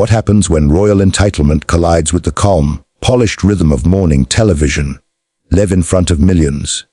What happens when royal entitlement collides with the calm, polished rhythm of morning television? Live in front of millions.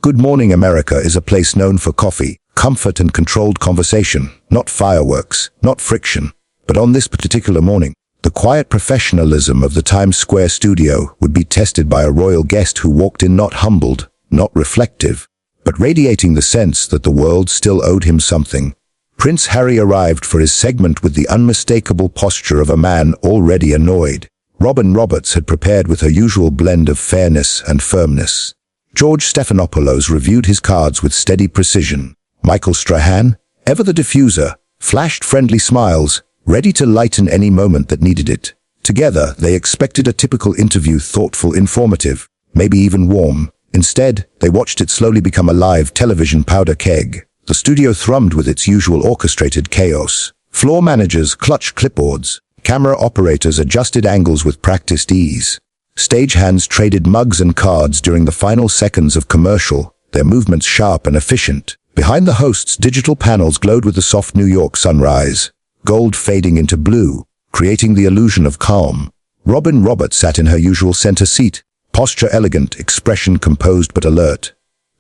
Good Morning America is a place known for coffee, comfort and controlled conversation, not fireworks, not friction. But on this particular morning, the quiet professionalism of the Times Square studio would be tested by a royal guest who walked in not humbled, not reflective, but radiating the sense that the world still owed him something. Prince Harry arrived for his segment with the unmistakable posture of a man already annoyed. Robin Roberts had prepared with her usual blend of fairness and firmness. George Stephanopoulos reviewed his cards with steady precision. Michael Strahan, ever the diffuser, flashed friendly smiles, ready to lighten any moment that needed it. Together, they expected a typical interview, thoughtful, informative, maybe even warm. Instead, they watched it slowly become a live television powder keg. The studio thrummed with its usual orchestrated chaos. Floor managers clutched clipboards. Camera operators adjusted angles with practiced ease. Stagehands traded mugs and cards during the final seconds of commercial, their movements sharp and efficient. Behind the hosts, digital panels glowed with the soft New York sunrise, gold fading into blue, creating the illusion of calm. Robin Roberts sat in her usual center seat, posture elegant, expression composed but alert.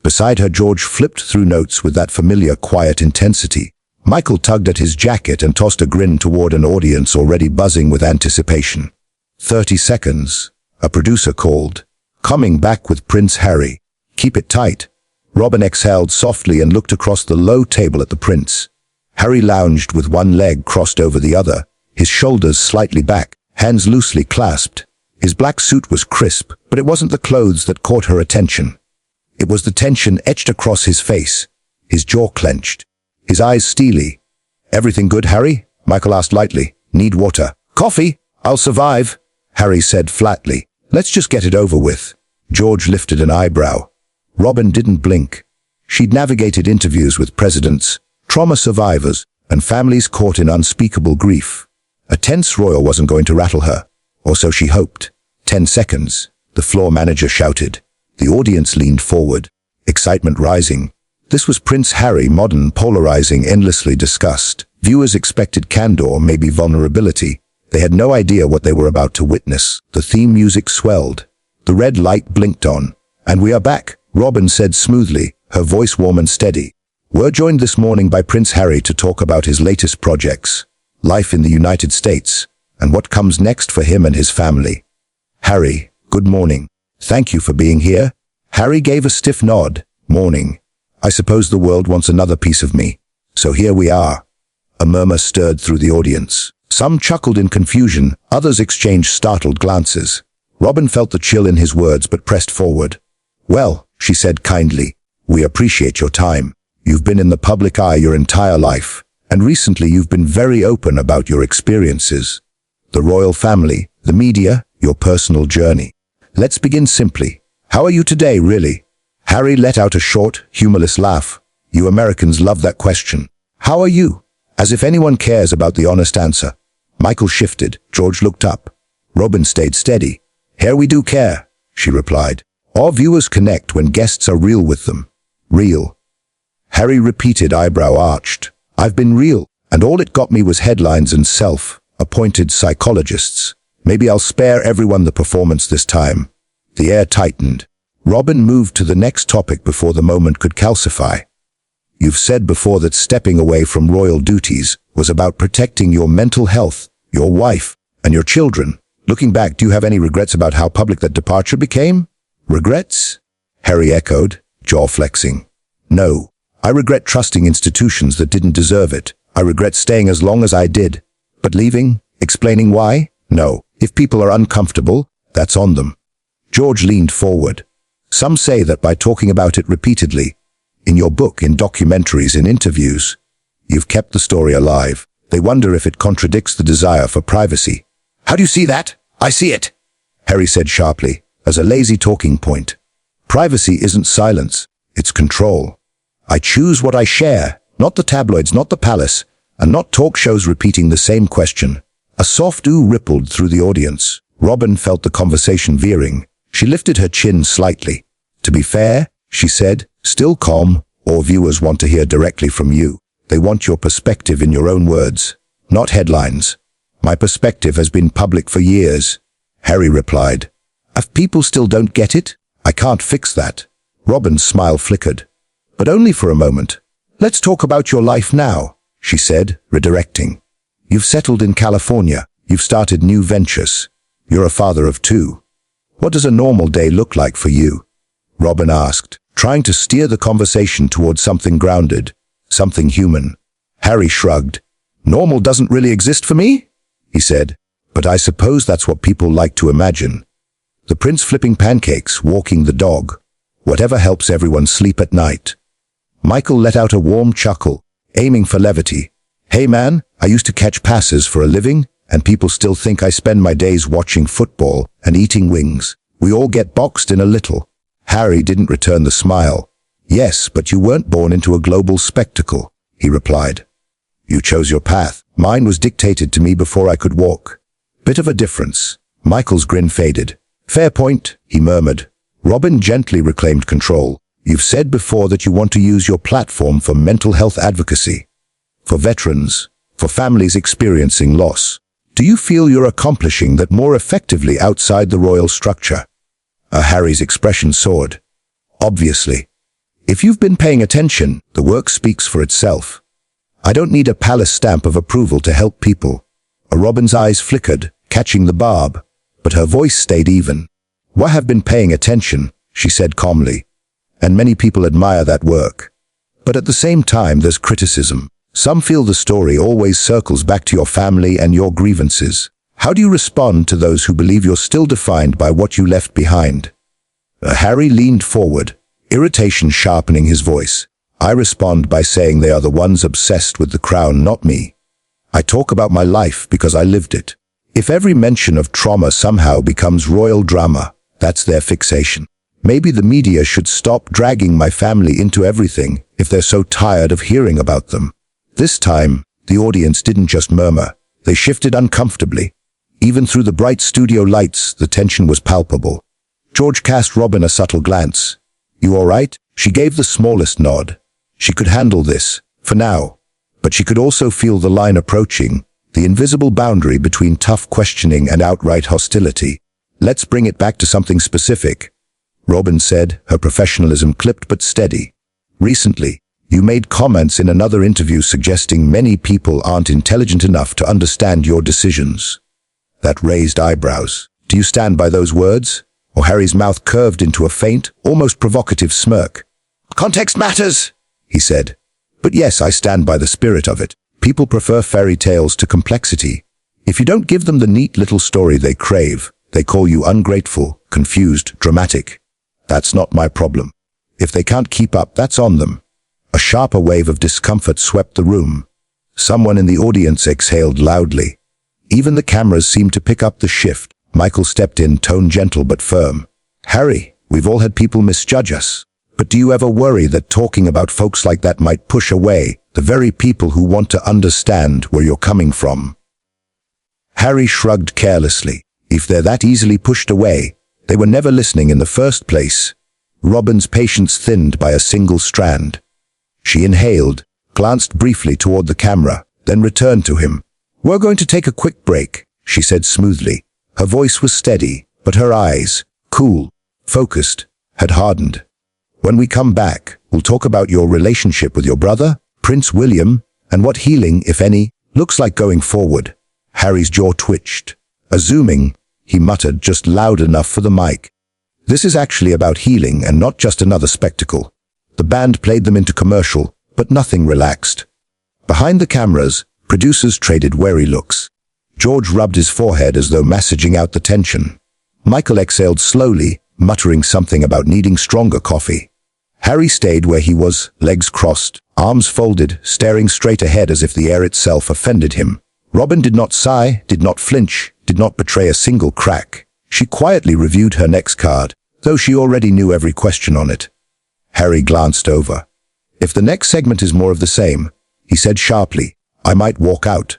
Beside her, George flipped through notes with that familiar, quiet intensity. Michael tugged at his jacket and tossed a grin toward an audience already buzzing with anticipation. 30 seconds, a producer called. Coming back with Prince Harry. Keep it tight. Robin exhaled softly and looked across the low table at the prince. Harry lounged with one leg crossed over the other, his shoulders slightly back, hands loosely clasped. His black suit was crisp, but it wasn't the clothes that caught her attention. It was the tension etched across his face, his jaw clenched, his eyes steely. "Everything good, Harry?" Michael asked lightly. "Need water?" "Coffee? I'll survive," Harry said flatly. "Let's just get it over with." George lifted an eyebrow. Robin didn't blink. She'd navigated interviews with presidents, trauma survivors, and families caught in unspeakable grief. A tense royal wasn't going to rattle her, or so she hoped. 10 seconds, the floor manager shouted. The audience leaned forward, excitement rising. This was Prince Harry, modern, polarizing, endlessly discussed. Viewers expected candor, maybe vulnerability. They had no idea what they were about to witness. The theme music swelled. The red light blinked on. "And we are back," Robin said smoothly, her voice warm and steady. "We're joined this morning by Prince Harry to talk about his latest projects, life in the United States, and what comes next for him and his family." "Harry, good morning. Thank you for being here." Harry gave a stiff nod. "Morning. I suppose the world wants another piece of me. So here we are." A murmur stirred through the audience. Some chuckled in confusion, others exchanged startled glances. Robin felt the chill in his words but pressed forward. "Well," she said kindly, "we appreciate your time. You've been in the public eye your entire life, and recently you've been very open about your experiences. The royal family, the media, your personal journey. Let's begin simply. How are you today, really?" Harry let out a short, humorless laugh. "You Americans love that question. How are you? As if anyone cares about the honest answer." Michael shifted. George looked up. Robin stayed steady. "Here we do care," she replied. "Our viewers connect when guests are real with them." "Real?" Harry repeated, eyebrow arched. "I've been real, and all it got me was headlines and self-appointed psychologists. Maybe I'll spare everyone the performance this time." The air tightened. Robin moved to the next topic before the moment could calcify. "You've said before that stepping away from royal duties was about protecting your mental health, your wife, and your children. Looking back, do you have any regrets about how public that departure became?" "Regrets?" Harry echoed, jaw flexing. "No. I regret trusting institutions that didn't deserve it. I regret staying as long as I did. But leaving? Explaining why? No. If people are uncomfortable, that's on them." George leaned forward. "Some say that by talking about it repeatedly, in your book, in documentaries, in interviews, you've kept the story alive. They wonder if it contradicts the desire for privacy." "How do you see that?" "I see it," Harry said sharply, as a lazy talking point. "Privacy isn't silence, it's control. I choose what I share, not the tabloids, not the palace, and not talk shows repeating the same question." A soft ooh rippled through the audience. Robin felt the conversation veering. She lifted her chin slightly. "To be fair," she said, still calm, "all viewers want to hear directly from you. They want your perspective in your own words, not headlines." My perspective has been public for years, Harry replied. If people still don't get it, I can't fix that. Robin's smile flickered. But only for a moment. Let's talk about your life now, she said, redirecting. You've settled in California. You've started new ventures. You're a father of 2. What does a normal day look like for you? Robin asked, trying to steer the conversation towards something grounded, something human. Harry shrugged. Normal doesn't really exist for me, he said, but I suppose that's what people like to imagine. The prince flipping pancakes, walking the dog, whatever helps everyone sleep at night. Michael let out a warm chuckle, aiming for levity. Hey man, I used to catch passes for a living, and people still think I spend my days watching football and eating wings. We all get boxed in a little. Harry didn't return the smile. Yes, but you weren't born into a global spectacle, he replied. You chose your path. Mine was dictated to me before I could walk. Bit of a difference. Michael's grin faded. Fair point, he murmured. Robin gently reclaimed control. You've said before that you want to use your platform for mental health advocacy. For veterans, for families experiencing loss. Do you feel you're accomplishing that more effectively outside the royal structure? Harry's expression soared. Obviously. If you've been paying attention, the work speaks for itself. I don't need a palace stamp of approval to help people. Robin's eyes flickered, catching the barb, but her voice stayed even. I have been paying attention, she said calmly, and many people admire that work. But at the same time, there's criticism. Some feel the story always circles back to your family and your grievances. How do you respond to those who believe you're still defined by what you left behind? Harry leaned forward, irritation sharpening his voice. I respond by saying they are the ones obsessed with the crown, not me. I talk about my life because I lived it. If every mention of trauma somehow becomes royal drama, that's their fixation. Maybe the media should stop dragging my family into everything if they're so tired of hearing about them. This time, the audience didn't just murmur. They shifted uncomfortably. Even through the bright studio lights, the tension was palpable. George cast Robin a subtle glance. You all right? She gave the smallest nod. She could handle this, for now. But she could also feel the line approaching, the invisible boundary between tough questioning and outright hostility. Let's bring it back to something specific, Robin said, her professionalism clipped but steady. Recently, you made comments in another interview suggesting many people aren't intelligent enough to understand your decisions. That raised eyebrows. Do you stand by those words? Or Harry's mouth curved into a faint, almost provocative smirk. Context matters, he said. But yes, I stand by the spirit of it. People prefer fairy tales to complexity. If you don't give them the neat little story they crave, they call you ungrateful, confused, dramatic. That's not my problem. If they can't keep up, that's on them. A sharper wave of discomfort swept the room. Someone in the audience exhaled loudly. Even the cameras seemed to pick up the shift. Michael stepped in, tone gentle but firm. Harry, we've all had people misjudge us. But do you ever worry that talking about folks like that might push away the very people who want to understand where you're coming from? Harry shrugged carelessly. If they're that easily pushed away, they were never listening in the first place. Robin's patience thinned by a single strand. She inhaled, glanced briefly toward the camera, then returned to him. We're going to take a quick break, she said smoothly. Her voice was steady, but her eyes, cool, focused, had hardened. When we come back, we'll talk about your relationship with your brother, Prince William, and what healing, if any, looks like going forward. Harry's jaw twitched. Assuming, he muttered just loud enough for the mic. This is actually about healing and not just another spectacle. The band played them into commercial, but nothing relaxed. Behind the cameras, producers traded wary looks. George rubbed his forehead as though massaging out the tension. Michael exhaled slowly, muttering something about needing stronger coffee. Harry stayed where he was, legs crossed, arms folded, staring straight ahead as if the air itself offended him. Robin did not sigh, did not flinch, did not betray a single crack. She quietly reviewed her next card, though she already knew every question on it. Harry glanced over. If the next segment is more of the same, he said sharply, I might walk out.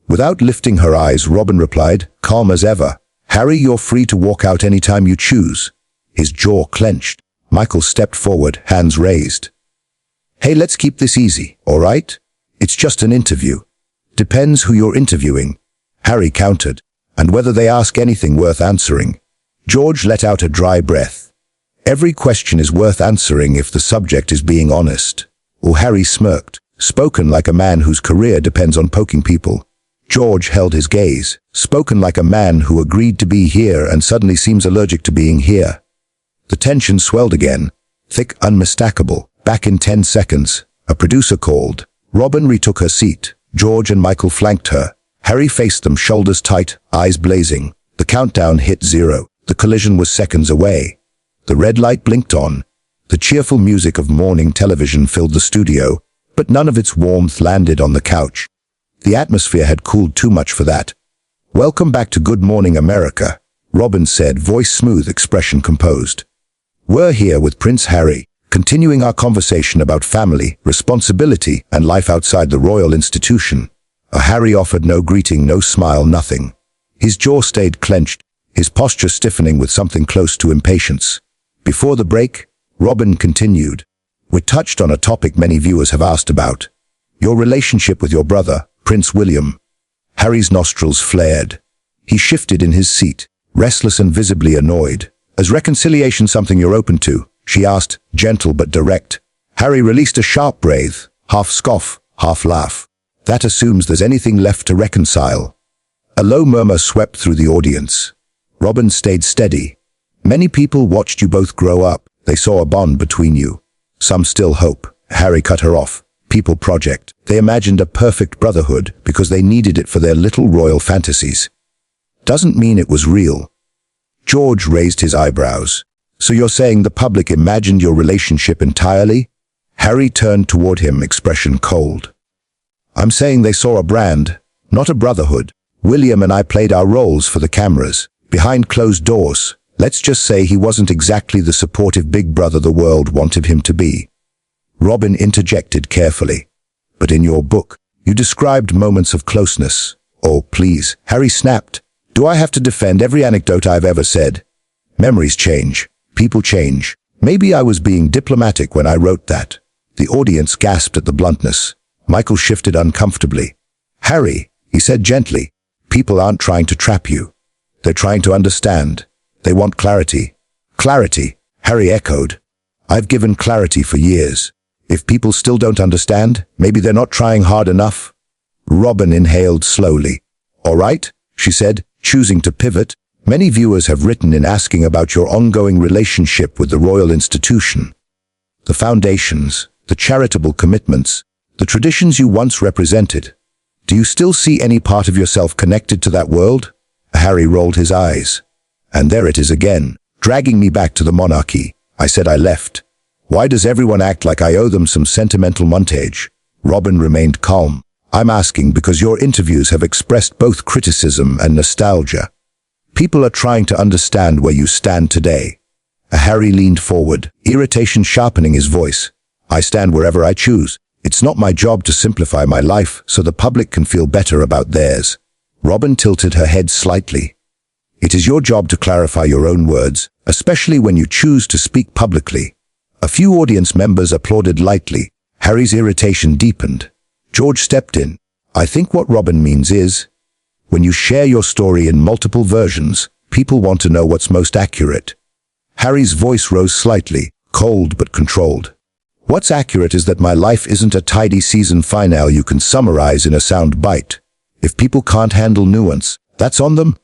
Without lifting her eyes, Robin replied, calm as ever. Harry, you're free to walk out anytime you choose. His jaw clenched. Michael stepped forward, hands raised. Hey, let's keep this easy, all right? It's just an interview. Depends who you're interviewing. Harry countered. And whether they ask anything worth answering. George let out a dry breath. Every question is worth answering if the subject is being honest. Or Harry smirked, spoken like a man whose career depends on poking people. George held his gaze, spoken like a man who agreed to be here and suddenly seems allergic to being here. The tension swelled again, thick, unmistakable. Back in 10 seconds, a producer called. Robin retook her seat. George and Michael flanked her. Harry faced them, shoulders tight, eyes blazing. The countdown hit 0. The collision was seconds away. The red light blinked on. The cheerful music of morning television filled the studio, but none of its warmth landed on the couch. The atmosphere had cooled too much for that. "Welcome back to Good Morning America," Robin said, voice smooth, expression composed. "We're here with Prince Harry, continuing our conversation about family, responsibility, and life outside the royal institution." Harry offered no greeting, no smile, nothing. His jaw stayed clenched, his posture stiffening with something close to impatience. Before the break, Robin continued. "We touched on a topic many viewers have asked about. Your relationship with your brother, Prince William." Harry's nostrils flared. He shifted in his seat, restless and visibly annoyed. "Is reconciliation something you're open to?" she asked, gentle but direct. Harry released a sharp breath, half scoff, half laugh. "That assumes there's anything left to reconcile." A low murmur swept through the audience. Robin stayed steady. "Many people watched you both grow up. They saw a bond between you. Some still hope." Harry cut her off. "People project. They imagined a perfect brotherhood because they needed it for their little royal fantasies. Doesn't mean it was real." George raised his eyebrows. "So you're saying the public imagined your relationship entirely?" Harry turned toward him, expression cold. "I'm saying they saw a brand, not a brotherhood. William and I played our roles for the cameras, behind closed doors. Let's just say he wasn't exactly the supportive big brother the world wanted him to be." Robin interjected carefully. "But in your book, you described moments of closeness." "Oh, please," Harry snapped. "Do I have to defend every anecdote I've ever said?" "Memories change. People change. Maybe I was being diplomatic when I wrote that." The audience gasped at the bluntness. Michael shifted uncomfortably. "Harry," he said gently, "people aren't trying to trap you. They're trying to understand. They want clarity." "Clarity," Harry echoed. "I've given clarity for years. If people still don't understand, maybe they're not trying hard enough." Robin inhaled slowly. "All right," she said, choosing to pivot. "Many viewers have written in asking about your ongoing relationship with the royal institution. The foundations, the charitable commitments, the traditions you once represented. Do you still see any part of yourself connected to that world?" Harry rolled his eyes. "And there it is again, dragging me back to the monarchy. I said I left. Why does everyone act like I owe them some sentimental montage?" Robin remained calm. "I'm asking because your interviews have expressed both criticism and nostalgia. People are trying to understand where you stand today." Harry leaned forward, irritation sharpening his voice. "I stand wherever I choose. It's not my job to simplify my life so the public can feel better about theirs." Robin tilted her head slightly. "It is your job to clarify your own words, especially when you choose to speak publicly." A few audience members applauded lightly. Harry's irritation deepened. George stepped in. "I think what Robin means is, when you share your story in multiple versions, people want to know what's most accurate." Harry's voice rose slightly, cold but controlled. "What's accurate is that my life isn't a tidy season finale you can summarize in a sound bite. If people can't handle nuance, that's on them."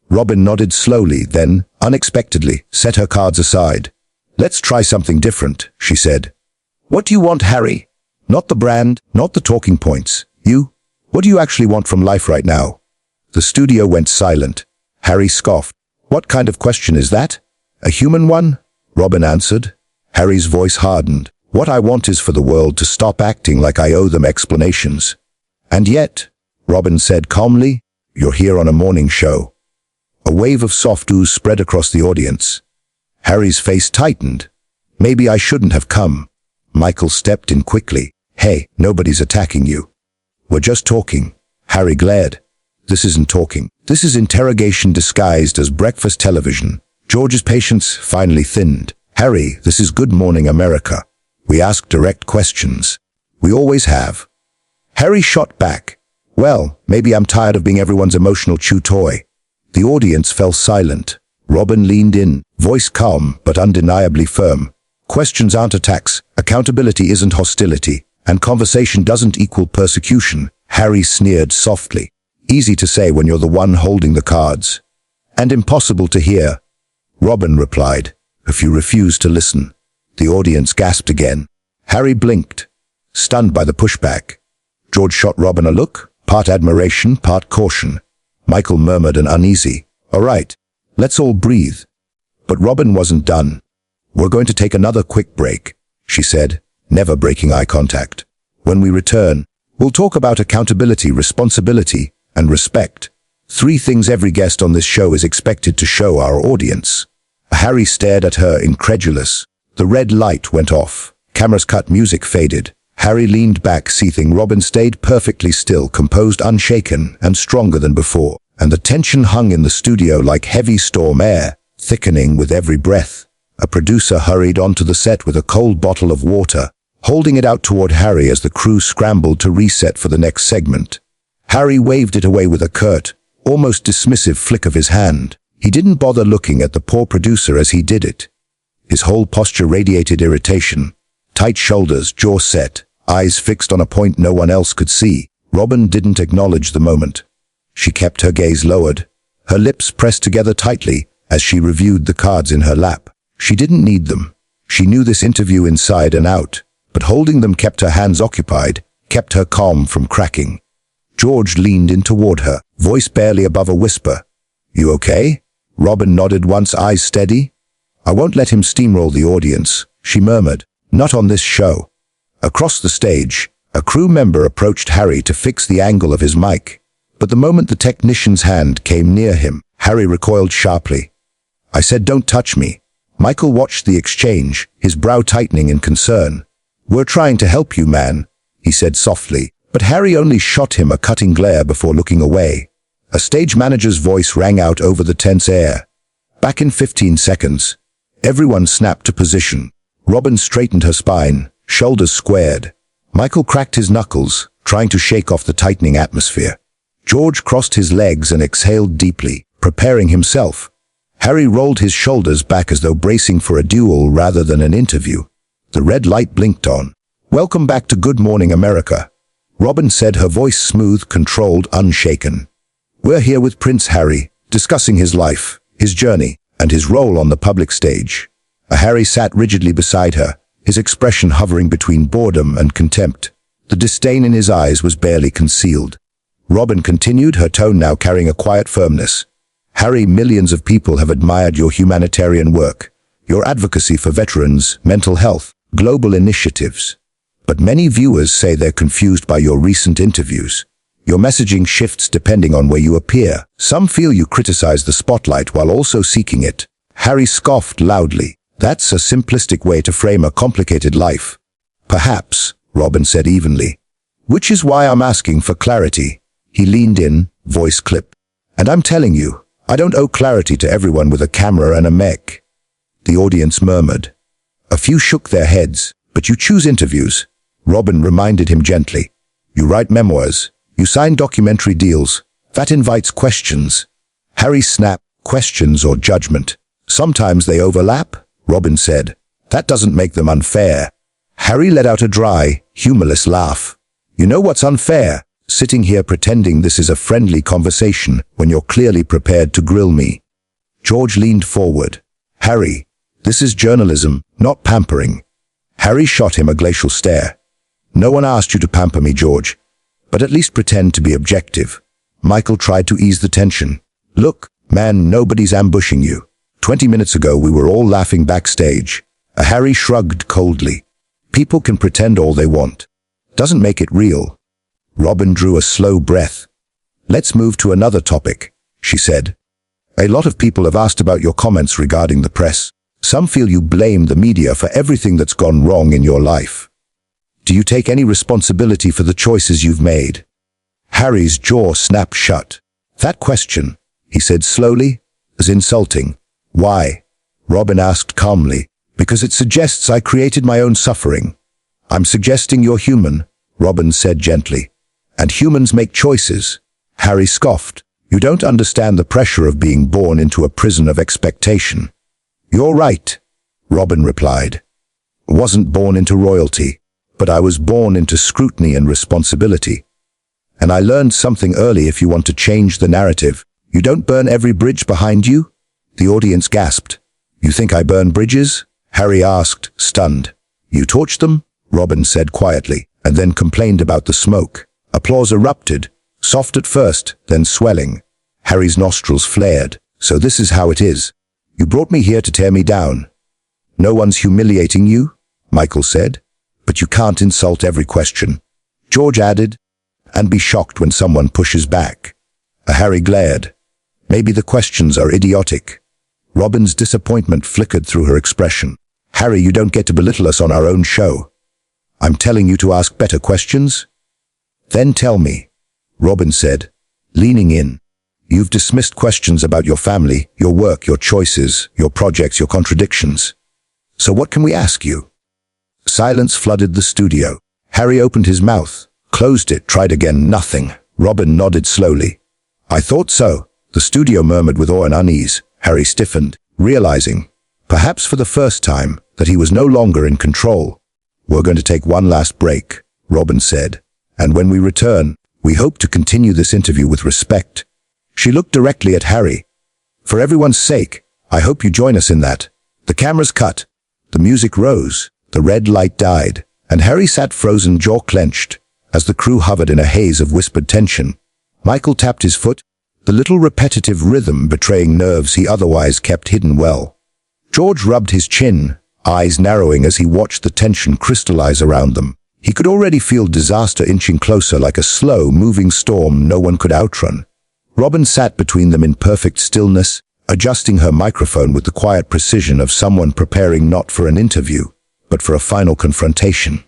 Robin nodded slowly, then, unexpectedly, set her cards aside. "Let's try something different," she said. "What do you want, Harry? Not the brand, not the talking points. You? What do you actually want from life right now?" The studio went silent. Harry scoffed. "What kind of question is that? A human one?" Robin answered. Harry's voice hardened. "What I want is for the world to stop acting like I owe them explanations." "And yet," Robin said calmly, "you're here on a morning show." A wave of soft ooze spread across the audience. Harry's face tightened. "Maybe I shouldn't have come." Michael stepped in quickly. "Hey, nobody's attacking you. We're just talking." Harry glared. "This isn't talking. This is interrogation disguised as breakfast television." George's patience finally thinned. "Harry, this is Good Morning America. We ask direct questions. We always have." Harry shot back. Well, maybe I'm tired of being everyone's emotional chew toy. The audience fell silent. Robin leaned in, voice calm but undeniably firm. Questions aren't attacks, accountability isn't hostility, and conversation doesn't equal persecution. Harry sneered softly. Easy to say when you're the one holding the cards. And impossible to hear. Robin replied, if you refuse to listen. The audience gasped again. Harry blinked, stunned by the pushback. George shot Robin a look, part admiration, part caution. Michael murmured an uneasy, all right, let's all breathe. But Robin wasn't done. We're going to take another quick break, she said, never breaking eye contact. When we return, we'll talk about accountability, responsibility, and respect. 3 things every guest on this show is expected to show our audience. Harry stared at her, incredulous. The red light went off. Cameras cut, music faded. Harry leaned back, seething. Robin stayed perfectly still, composed, unshaken, and stronger than before. And the tension hung in the studio like heavy storm air, thickening with every breath. A producer hurried onto the set with a cold bottle of water, holding it out toward Harry as the crew scrambled to reset for the next segment. Harry waved it away with a curt, almost dismissive flick of his hand. He didn't bother looking at the poor producer as he did it. His whole posture radiated irritation. Tight shoulders, jaw set, eyes fixed on a point no one else could see. Robin didn't acknowledge the moment. She kept her gaze lowered, her lips pressed together tightly as she reviewed the cards in her lap. She didn't need them. She knew this interview inside and out, but holding them kept her hands occupied, kept her calm from cracking. George leaned in toward her, voice barely above a whisper. You okay? Robin nodded once, eyes steady. I won't let him steamroll the audience, she murmured. Not on this show. Across the stage, a crew member approached Harry to fix the angle of his mic. But the moment the technician's hand came near him, Harry recoiled sharply. I said, don't touch me. Michael watched the exchange, his brow tightening in concern. We're trying to help you, man, he said softly, but Harry only shot him a cutting glare before looking away. A stage manager's voice rang out over the tense air. Back in 15 seconds. Everyone snapped to position. Robin straightened her spine, shoulders squared. Michael cracked his knuckles, trying to shake off the tightening atmosphere. George crossed his legs and exhaled deeply, preparing himself. Harry rolled his shoulders back as though bracing for a duel rather than an interview. The red light blinked on. Welcome back to Good Morning America, Robin said, her voice smooth, controlled, unshaken. We're here with Prince Harry, discussing his life, his journey, and his role on the public stage. Harry sat rigidly beside her, his expression hovering between boredom and contempt. The disdain in his eyes was barely concealed. Robin continued, her tone now carrying a quiet firmness. Harry, millions of people have admired your humanitarian work, your advocacy for veterans, mental health, global initiatives. But many viewers say they're confused by your recent interviews. Your messaging shifts depending on where you appear. Some feel you criticize the spotlight while also seeking it. Harry scoffed loudly. That's a simplistic way to frame a complicated life. Perhaps, Robin said evenly. Which is why I'm asking for clarity. He leaned in, voice clipped. And I'm telling you, I don't owe clarity to everyone with a camera and a mech. The audience murmured. A few shook their heads. But you choose interviews. Robin reminded him gently. You write memoirs. You sign documentary deals. That invites questions. Harry snapped. Questions or judgment. Sometimes they overlap, Robin said. That doesn't make them unfair. Harry let out a dry, humorless laugh. You know what's unfair? Sitting here pretending this is a friendly conversation when you're clearly prepared to grill me. George leaned forward. Harry, this is journalism, not pampering. Harry shot him a glacial stare. No one asked you to pamper me, George. But at least pretend to be objective. Michael tried to ease the tension. Look, man, nobody's ambushing you. 20 minutes ago we were all laughing backstage. Harry shrugged coldly. People can pretend all they want. Doesn't make it real. Robin drew a slow breath. Let's move to another topic, she said. A lot of people have asked about your comments regarding the press. Some feel you blame the media for everything that's gone wrong in your life. Do you take any responsibility for the choices you've made? Harry's jaw snapped shut. That question, he said slowly, is insulting. Why? Robin asked calmly. Because it suggests I created my own suffering. I'm suggesting you're human, Robin said gently. And humans make choices. Harry scoffed. You don't understand the pressure of being born into a prison of expectation. You're right, Robin replied. I wasn't born into royalty, but I was born into scrutiny and responsibility. And I learned something early: if you want to change the narrative, you don't burn every bridge behind you. The audience gasped. You think I burn bridges? Harry asked, stunned. You torch them? Robin said quietly, and then complained about the smoke. Applause erupted, soft at first, then swelling. Harry's nostrils flared. So this is how it is. You brought me here to tear me down. No one's humiliating you, Michael said. But you can't insult every question, George added, and be shocked when someone pushes back. Harry glared. Maybe the questions are idiotic. Robin's disappointment flickered through her expression. Harry, you don't get to belittle us on our own show. I'm telling you to ask better questions. Then tell me, Robin said, leaning in. You've dismissed questions about your family, your work, your choices, your projects, your contradictions. So what can we ask you? Silence flooded the studio. Harry opened his mouth, closed it, tried again, nothing. Robin nodded slowly. I thought so, the studio murmured with awe and unease. Harry stiffened, realizing, perhaps for the first time, that he was no longer in control. We're going to take one last break, Robin said. And when we return, we hope to continue this interview with respect. She looked directly at Harry. For everyone's sake, I hope you join us in that. The cameras cut. The music rose. The red light died. And Harry sat frozen, jaw clenched, as the crew hovered in a haze of whispered tension. Michael tapped his foot, the little repetitive rhythm betraying nerves he otherwise kept hidden well. George rubbed his chin, eyes narrowing as he watched the tension crystallize around them. He could already feel disaster inching closer, like a slow, moving storm no one could outrun. Robin sat between them in perfect stillness, adjusting her microphone with the quiet precision of someone preparing not for an interview, but for a final confrontation.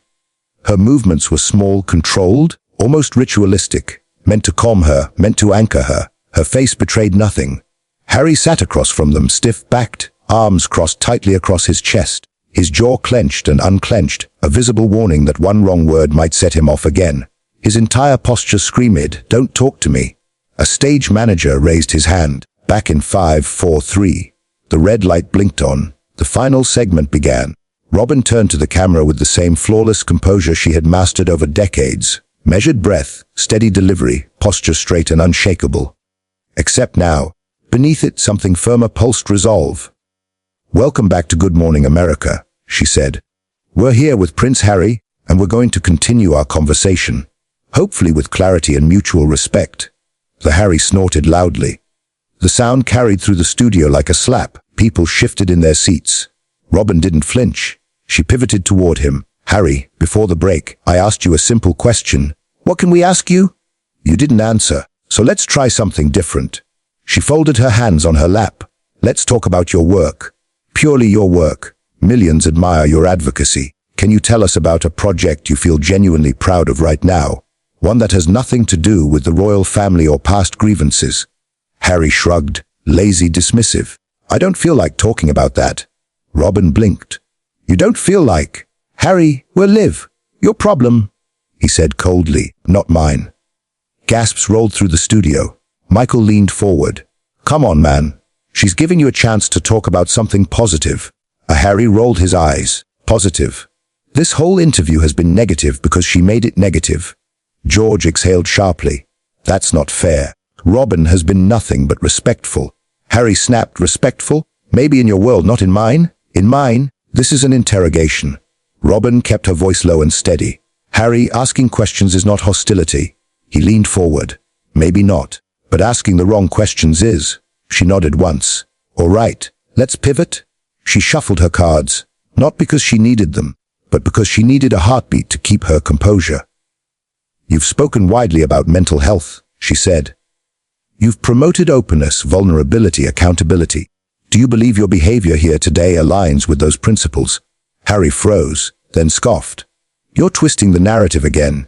Her movements were small, controlled, almost ritualistic, meant to calm her, meant to anchor her. Her face betrayed nothing. Harry sat across from them, stiff-backed, arms crossed tightly across his chest, his jaw clenched and unclenched, a visible warning that one wrong word might set him off again. His entire posture screamed, "Don't talk to me." A stage manager raised his hand. Back in 5, 4, 3. The red light blinked on. The final segment began. Robin turned to the camera with the same flawless composure she had mastered over decades. Measured breath, steady delivery, posture straight and unshakable. Except now, beneath it something firmer pulsed resolve. "Welcome back to Good Morning America," she said. "We're here with Prince Harry, and we're going to continue our conversation, hopefully with clarity and mutual respect." The Harry snorted loudly. The sound carried through the studio like a slap. People shifted in their seats. Robin didn't flinch. She pivoted toward him. "Harry, before the break, I asked you a simple question. What can we ask you? You didn't answer, so let's try something different." She folded her hands on her lap. "Let's talk about your work. Purely your work. Millions admire your advocacy. Can you tell us about a project you feel genuinely proud of right now? One that has nothing to do with the royal family or past grievances?" Harry shrugged, lazy, dismissive. "I don't feel like talking about that." Robin blinked. "You don't feel like? Harry, we'll live. Your problem," he said coldly, "not mine." Gasps rolled through the studio. Michael leaned forward. "Come on, man. She's giving you a chance to talk about something positive." Harry rolled his eyes. "Positive? This whole interview has been negative because she made it negative." George exhaled sharply. "That's not fair. Robin has been nothing but respectful." Harry snapped. "Respectful? Maybe in your world, not in mine. In mine, this is an interrogation." Robin kept her voice low and steady. "Harry, asking questions is not hostility." He leaned forward. "Maybe not, but asking the wrong questions is." She nodded once. "All right, let's pivot." She shuffled her cards, not because she needed them, but because she needed a heartbeat to keep her composure. "You've spoken widely about mental health," she said. "You've promoted openness, vulnerability, accountability. Do you believe your behavior here today aligns with those principles?" Harry froze, then scoffed. "You're twisting the narrative again."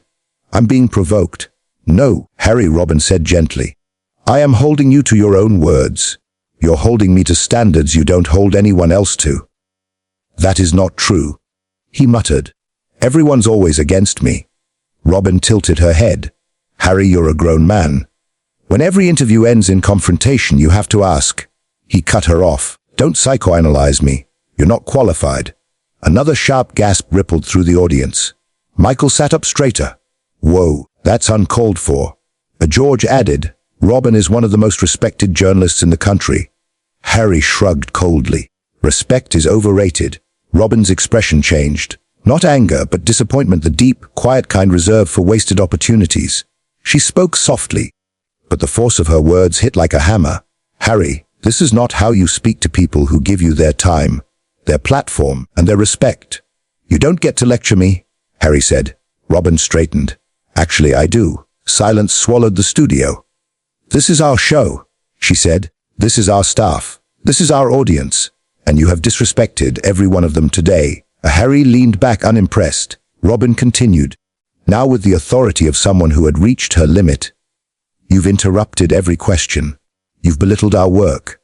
"I'm being provoked." "No, Harry," Robin said gently. "I am holding you to your own words. You're holding me to standards you don't hold anyone else to." "That is not true," he muttered. "Everyone's always against me." Robin tilted her head. Harry, you're a grown man. When every interview ends in confrontation, you have to ask. He cut her off. Don't psychoanalyze me. You're not qualified. Another sharp gasp rippled through the audience. Michael sat up straighter. Whoa, that's uncalled for. George added, Robin is one of the most respected journalists in the country. Harry shrugged coldly. Respect is overrated. Robin's expression changed. Not anger, but disappointment, the deep, quiet kind reserved for wasted opportunities. She spoke softly, but the force of her words hit like a hammer. Harry, this is not how you speak to people who give you their time, their platform, and their respect. You don't get to lecture me, Harry said. Robin straightened. Actually, I do. Silence swallowed the studio. This is our show, she said. This is our staff. This is our audience. And you have disrespected every one of them today. Harry leaned back unimpressed. Robin continued, now with the authority of someone who had reached her limit. You've interrupted every question. You've belittled our work.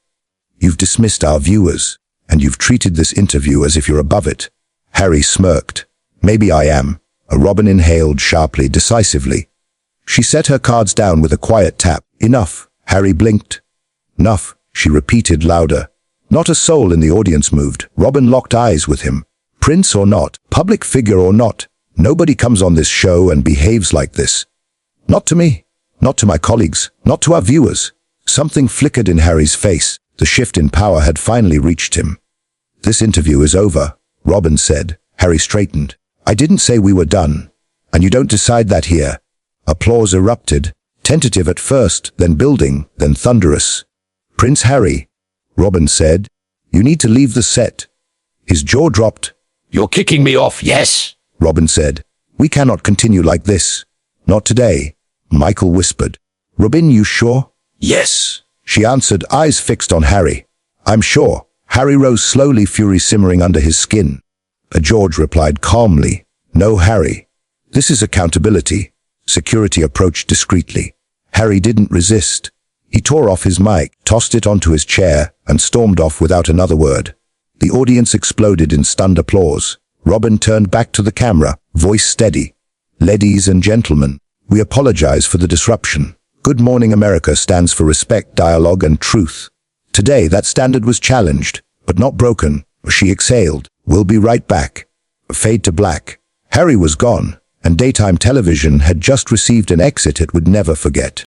You've dismissed our viewers. And you've treated this interview as if you're above it. Harry smirked. Maybe I am. Robin inhaled sharply, decisively. She set her cards down with a quiet tap. Enough. Harry blinked. Enough, she repeated louder. Not a soul in the audience moved. Robin locked eyes with him. Prince or not, public figure or not, nobody comes on this show and behaves like this. Not to me, not to my colleagues, not to our viewers. Something flickered in Harry's face. The shift in power had finally reached him. This interview is over, Robin said. Harry straightened. I didn't say we were done. And you don't decide that here. Applause erupted, tentative at first, then building, then thunderous. Prince Harry, Robin said, you need to leave the set. His jaw dropped. You're kicking me off, yes? Robin said. We cannot continue like this. Not today, Michael whispered. Robin, you sure? Yes, she answered, eyes fixed on Harry. I'm sure. Harry rose slowly, fury simmering under his skin. George replied calmly. No, Harry. This is accountability. Security approached discreetly. Harry didn't resist. He tore off his mic, tossed it onto his chair, and stormed off without another word. The audience exploded in stunned applause. Robin turned back to the camera, voice steady. Ladies and gentlemen, we apologize for the disruption. Good Morning America stands for respect, dialogue, and truth. Today, that standard was challenged, but not broken. She exhaled. We'll be right back. Fade to black. Harry was gone, and daytime television had just received an exit it would never forget.